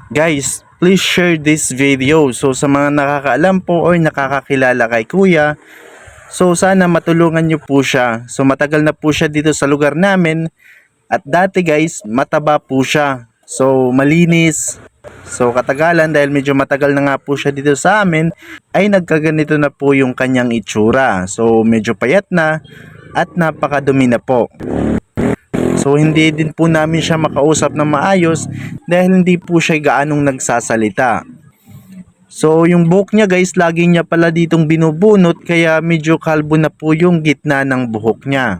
Guys, please share this video. So sa mga nakakaalam po or nakakakilala kay Kuya, so sana matulungan nyo po siya. So matagal na po siya dito sa lugar namin at dati guys, mataba po siya. So malinis. So katagalan dahil medyo matagal na nga po siya dito sa amin, ay nagkaganito na po yung kanyang itsura. So medyo payat na at napakadumi na po. So hindi din po namin siya makausap na maayos dahil hindi po siya gaanong nagsasalita. So yung buhok niya guys, lagi niya pala ditong binubunot kaya medyo kalbo na po yung gitna ng buhok niya.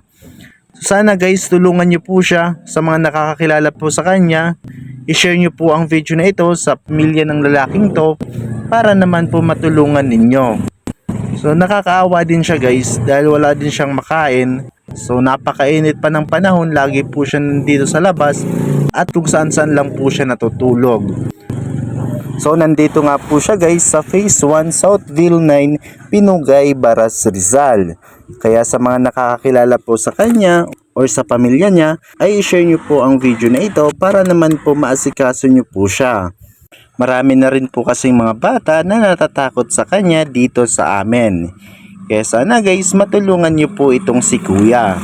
So sana guys, tulungan niyo po siya sa mga nakakakilala po sa kanya. I-share niyo po ang video na ito sa pamilya ng lalaking to para naman po matulungan ninyo. So nakakaawa din siya guys dahil wala din siyang makain. So napakainit pa ng panahon, lagi po siya nandito sa labas at kung saan saan lang po siya natutulog. So nandito nga po siya guys sa Phase 1 Southville 9, Pinugay, Baras, Rizal. Kaya sa mga nakakakilala po sa kanya or sa pamilya niya, ay i-share nyo po ang video na ito para naman po maasikaso nyo po siya. Marami na rin po kasing mga bata na natatakot sa kanya dito sa amin. Kaya sana guys, matulungan nyo po itong si Kuya.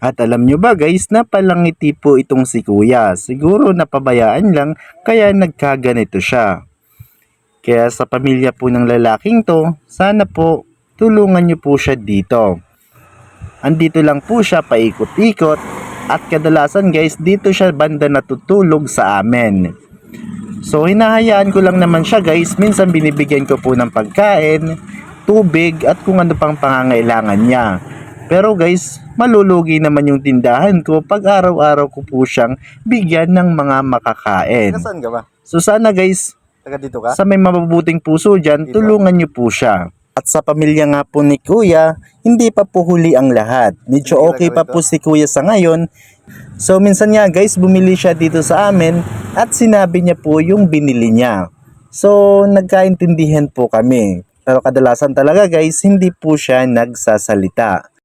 At alam nyo ba guys, napalangiti po itong si Kuya. Siguro napabayaan lang kaya nagkaganito siya. Kaya sa pamilya po ng lalaking to, sana po tulungan nyo po siya dito. Andito lang po siya paikot-ikot at kadalasan guys, dito siya banda natutulog sa amin. So hinahayaan ko lang naman siya guys, minsan binibigyan ko po ng pagkain, tubig at kung ano pang pangangailangan niya. Pero guys, malulugi naman yung tindahan ko pag araw-araw ko po siyang bigyan ng mga makakain. Saan ka ba? So sana guys, Taga dito ka? sa may mabubuting puso dyan, tulungan niyo po siya. At sa pamilya nga po ni Kuya, hindi pa po huli ang lahat. Medyo okay pa po si Kuya sa ngayon. So minsan nga guys, bumili siya dito sa amin at sinabi niya po yung binili niya. So nagkaintindihan po kami. Pero kadalasan talaga guys, hindi po siya nagsasalita.